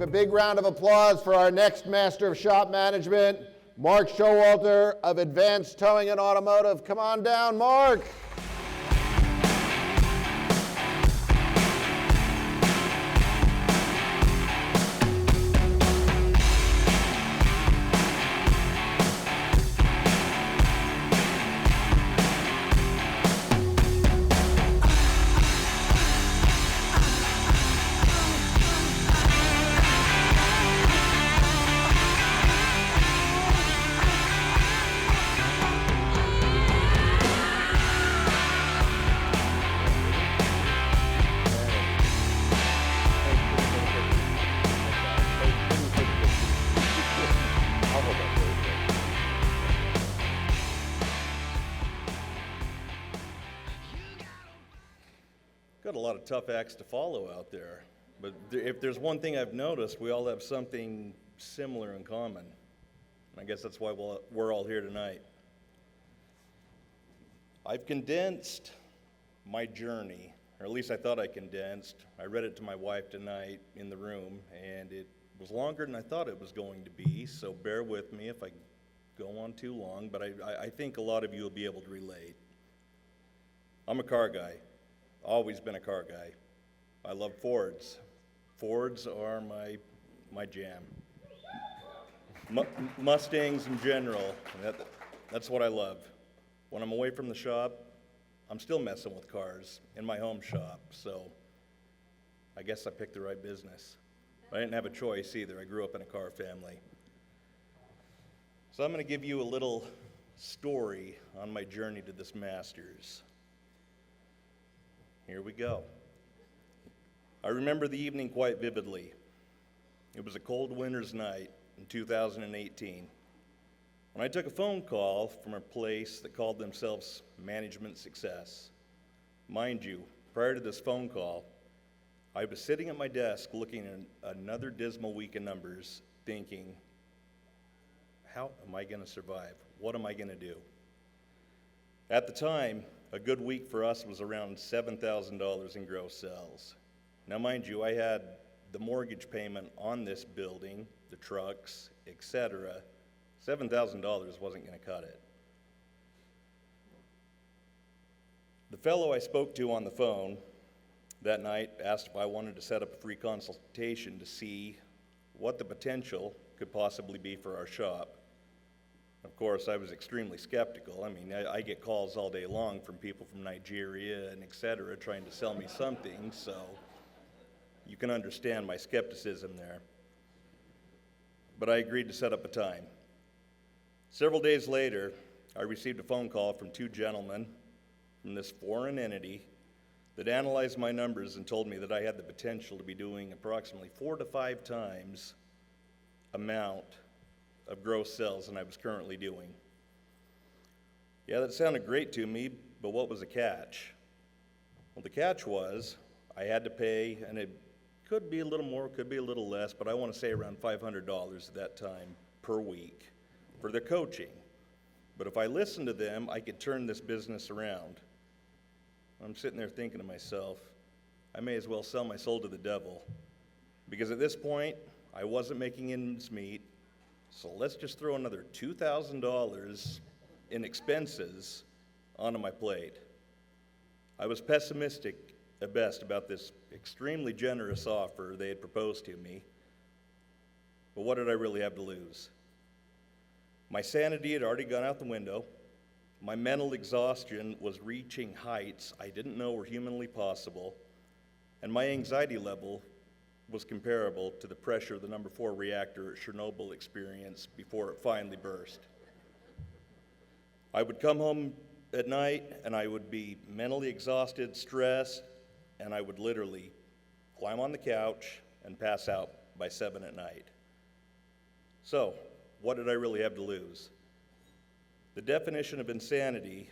big round of applause for our next Master of Shop Management, Mark Showalter of Advanced Towing and Automotive. Come on down, Mark. Got a lot of tough acts to follow out there, but if there's one thing I've noticed, we all have something similar in common. I guess that's why we're all here tonight. I've condensed my journey, or at least I thought I condensed. I read it to my wife tonight in the room, and it was longer than I thought it was going to be, so bear with me if I go on too long, but I think a lot of you will be able to relate. I'm a car guy. Always been a car guy. I love Fords. Fords are my jam. Mustangs in general, that's what I love. When I'm away from the shop, I'm still messing with cars in my home shop, so I guess I picked the right business. I didn't have a choice either. I grew up in a car family. So I'm going to give you a little story on my journey to this Masters. Here we go. I remember the evening quite vividly. It was a cold winter's night in 2018 when I took a phone call from a place that called themselves Management Success. Mind you, prior to this phone call, I was sitting at my desk looking at another dismal week of numbers, thinking, how am I going to survive? What am I going to do? At the time, a good week for us was around $7,000 in gross sales. Now, mind you, I had the mortgage payment on this building, the trucks, etc. $7,000 wasn't going to cut it. The fellow I spoke to on the phone that night asked if I wanted to set up a free consultation to see what the potential could possibly be for our shop. Of course, I was extremely skeptical. I mean, I get calls all day long from people from Nigeria and etc. trying to sell me something, so you can understand my skepticism there. But I agreed to set up a time. Several days later, I received a phone call from two gentlemen from this foreign entity that analyzed my numbers and told me that I had the potential to be doing approximately 4 to 5 times amount of gross sales than I was currently doing. Yeah, that sounded great to me, but what was the catch? Well, the catch was I had to pay, and it could be a little more, could be a little less, but I want to say around $500 at that time per week for their coaching. But if I listened to them, I could turn this business around. I'm sitting there thinking to myself, I may as well sell my soul to the devil, because at this point, I wasn't making ends meet. So let's just throw another $2,000 in expenses onto my plate. I was pessimistic at best about this extremely generous offer they had proposed to me. But what did I really have to lose? My sanity had already gone out the window. My mental exhaustion was reaching heights I didn't know were humanly possible. And my anxiety level was comparable to the pressure the number 4 reactor at Chernobyl experienced before it finally burst. I would come home at night and I would be mentally exhausted, stressed, and I would literally climb on the couch and pass out by 7 at night. So, what did I really have to lose? The definition of insanity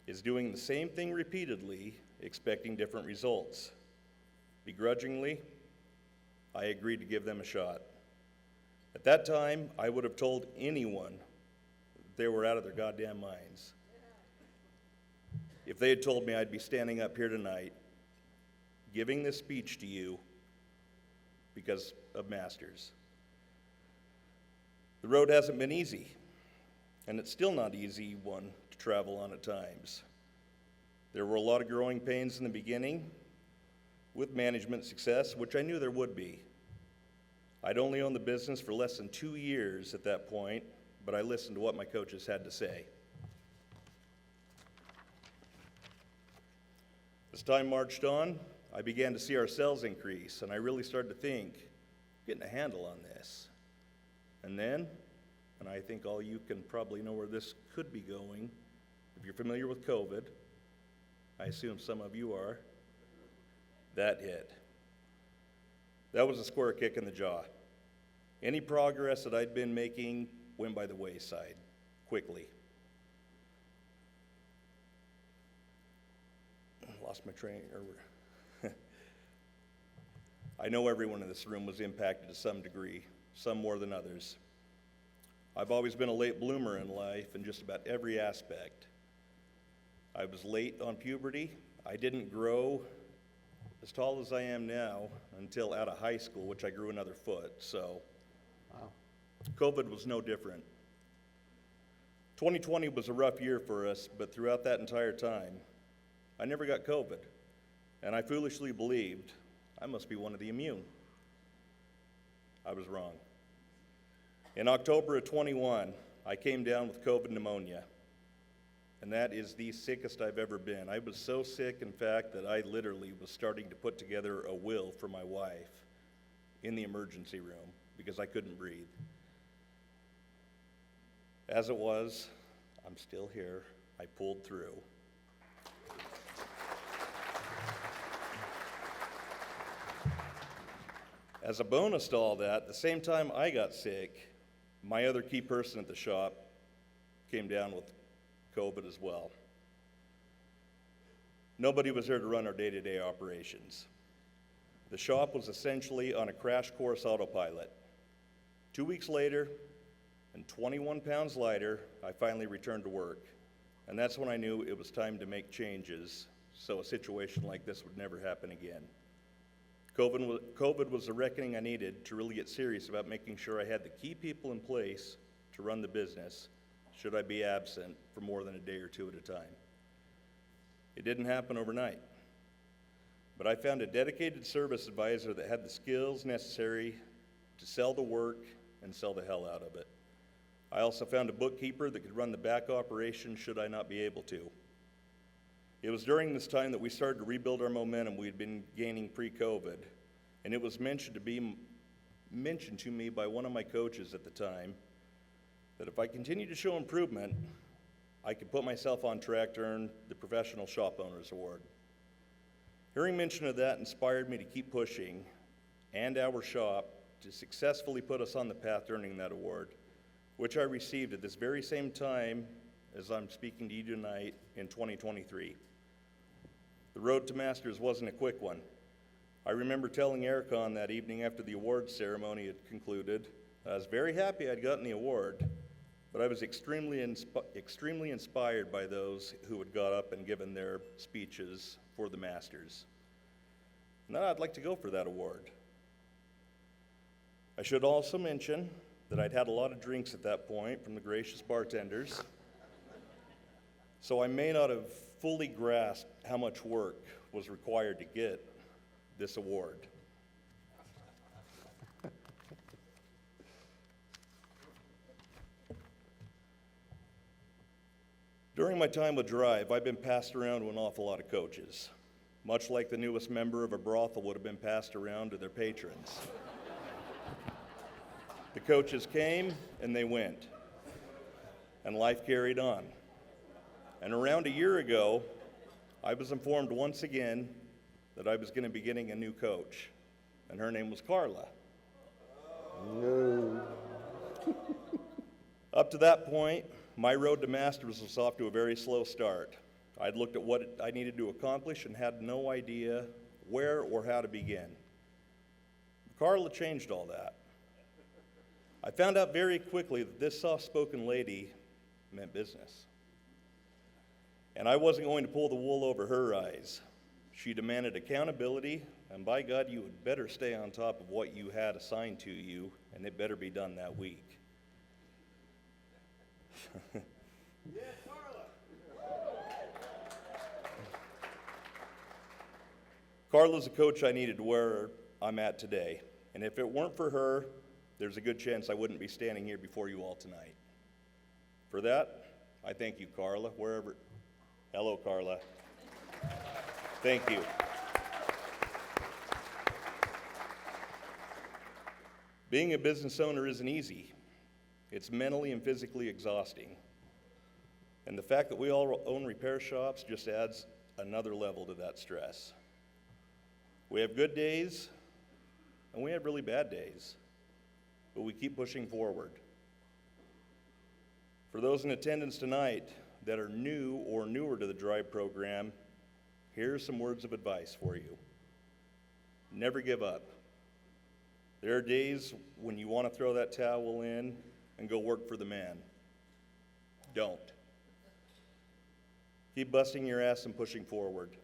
is doing the same thing repeatedly, expecting different results. Begrudgingly, I agreed to give them a shot. At that time, I would have told anyone that they were out of their goddamn minds if they had told me I'd be standing up here tonight giving this speech to you because of masters. The road hasn't been easy, and it's still not an easy one to travel on at times. There were a lot of growing pains in the beginning with management success, which I knew there would be. I'd only owned the business for less than 2 years at that point, but I listened to what my coaches had to say. As time marched on, I began to see our sales increase, and I really started to think, getting a handle on this. And then, and I think all you can probably know where this could be going, if you're familiar with COVID, I assume some of you are, that hit. That was a square kick in the jaw. Any progress that I'd been making went by the wayside quickly. Lost my train. I know everyone in this room was impacted to some degree, some more than others. I've always been a late bloomer in life in just about every aspect. I was late on puberty. I didn't grow as tall as I am now until out of high school, which I grew another foot, so wow. COVID was no different. 2020 was a rough year for us, but throughout that entire time, I never got COVID, and I foolishly believed I must be one of the immune. I was wrong. In October of 21, I came down with COVID pneumonia, and that is the sickest I've ever been. I was so sick, in fact, that I literally was starting to put together a will for my wife in the emergency room because I couldn't breathe. As it was, I'm still here. I pulled through. As a bonus to all that, the same time I got sick, my other key person at the shop came down with COVID as well. Nobody was there to run our day-to-day operations. The shop was essentially on a crash course autopilot. 2 weeks later, and 21 pounds lighter, I finally returned to work. And that's when I knew it was time to make changes so a situation like this would never happen again. COVID was the reckoning I needed to really get serious about making sure I had the key people in place to run the business should I be absent for more than a day or two at a time. It didn't happen overnight, but I found a dedicated service advisor that had the skills necessary to sell the work and sell the hell out of it. I also found a bookkeeper that could run the back operation should I not be able to. It was during this time that we started to rebuild our momentum we had been gaining pre-COVID, and it was mentioned to me by one of my coaches at the time that if I continued to show improvement, I could put myself on track to earn the Professional Shop Owners Award. Hearing mention of that inspired me to keep pushing, and our shop to successfully put us on the path to earning that award, which I received at this very same time as I'm speaking to you tonight in 2023. The road to Masters wasn't a quick one. I remember telling Erica on that evening after the awards ceremony had concluded, I was very happy I'd gotten the award, but I was extremely inspired by those who had got up and given their speeches for the Masters. Now I'd like to go for that award. I should also mention that I'd had a lot of drinks at that point from the gracious bartenders, so I may not have fully grasped how much work was required to get this award. During my time with Drive, I've been passed around to an awful lot of coaches, much like the newest member of a brothel would have been passed around to their patrons. The coaches came and they went, and life carried on. And around a year ago, I was informed once again that I was going to be getting a new coach, and her name was Carla. No. Up to that point, my road to Masters was off to a very slow start. I'd looked at what I needed to accomplish and had no idea where or how to begin. Carla changed all that. I found out very quickly that this soft-spoken lady meant business. And I wasn't going to pull the wool over her eyes. She demanded accountability, and by God, you had better stay on top of what you had assigned to you, and it better be done that week. Yeah, Carla. Carla's a coach I needed where I'm at today, and if it weren't for her, there's a good chance I wouldn't be standing here before you all tonight. For that, I thank you, Carla, wherever. Hello, Carla. Thank you. Being a business owner isn't easy. It's mentally and physically exhausting. And the fact that we all own repair shops just adds another level to that stress. We have good days, and we have really bad days, but we keep pushing forward. For those in attendance tonight that are new or newer to the DRIVE program, here are some words of advice for you. Never give up. There are days when you want to throw that towel in and go work for the man. Don't. Keep busting your ass and pushing forward.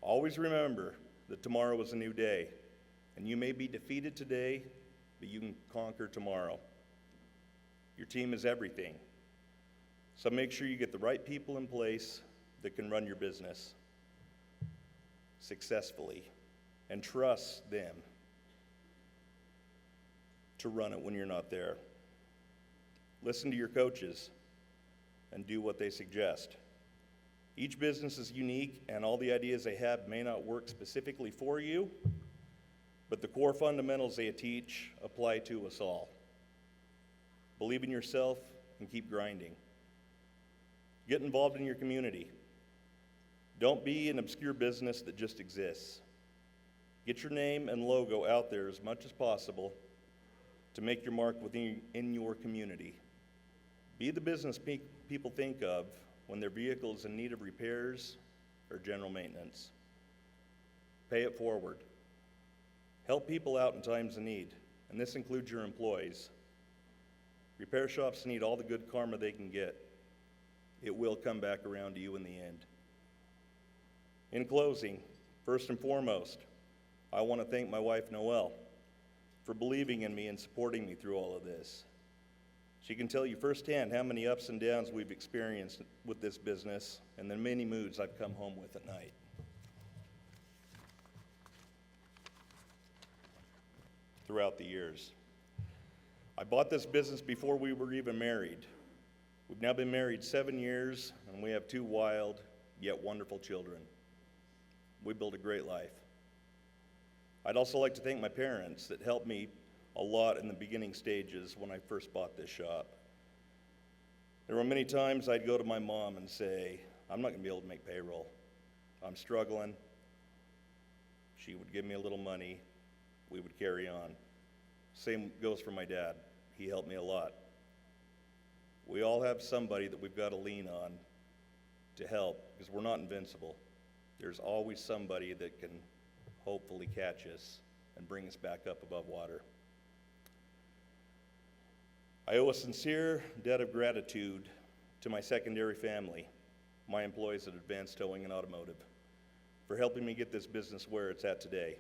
Always remember that tomorrow is a new day, and you may be defeated today, but you can conquer tomorrow. Your team is everything. So make sure you get the right people in place that can run your business successfully, and trust them to run it when you're not there. Listen to your coaches and do what they suggest. Each business is unique, and all the ideas they have may not work specifically for you, but the core fundamentals they teach apply to us all. Believe in yourself and keep grinding. Get involved in your community. Don't be an obscure business that just exists. Get your name and logo out there as much as possible to make your mark in your community. Be the business people think of when their vehicle is in need of repairs or general maintenance. Pay it forward. Help people out in times of need, and this includes your employees. Repair shops need all the good karma they can get. It will come back around to you in the end. In closing, first and foremost, I want to thank my wife, Noelle, for believing in me and supporting me through all of this. She can tell you firsthand how many ups and downs we've experienced with this business and the many moods I've come home with at night. Throughout the years. I bought this business before we were even married. We've now been married 7 years, and we have 2 wild, yet wonderful children. We built a great life. I'd also like to thank my parents that helped me a lot in the beginning stages when I first bought this shop. There were many times I'd go to my mom and say, I'm not gonna be able to make payroll. I'm struggling. She would give me a little money. We would carry on. Same goes for my dad. He helped me a lot. We all have somebody that we've got to lean on to help because we're not invincible. There's always somebody that can hopefully catch us and bring us back up above water. I owe a sincere debt of gratitude to my secondary family, my employees at Advanced Towing and Automotive, for helping me get this business where it's at today.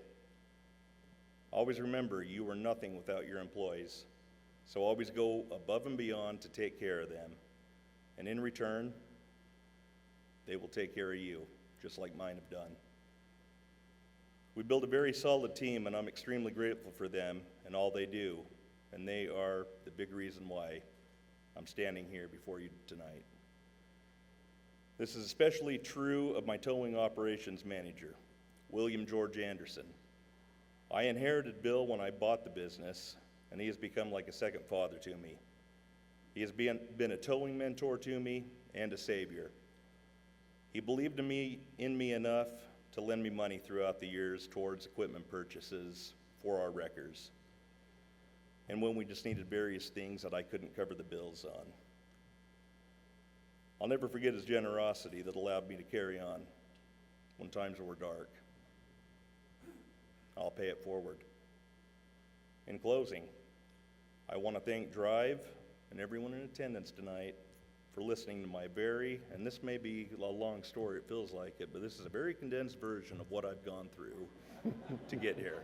Always remember, you are nothing without your employees, so always go above and beyond to take care of them. And in return, they will take care of you, just like mine have done. We built a very solid team, and I'm extremely grateful for them and all they do, and they are the big reason why I'm standing here before you tonight. This is especially true of my towing operations manager, William George Anderson. I inherited Bill when I bought the business, and he has become like a second father to me. He has been a towing mentor to me and a savior. He believed in me enough to lend me money throughout the years towards equipment purchases for our wreckers, and when we just needed various things that I couldn't cover the bills on. I'll never forget his generosity that allowed me to carry on when times were dark. I'll pay it forward. In closing, I want to thank DRIVE and everyone in attendance tonight for listening to my and this may be a long story, it feels like it, but this is a very condensed version of what I've gone through to get here.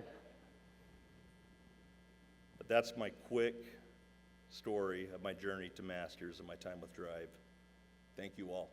But that's my quick story of my journey to Masters and my time with Drive. Thank you all.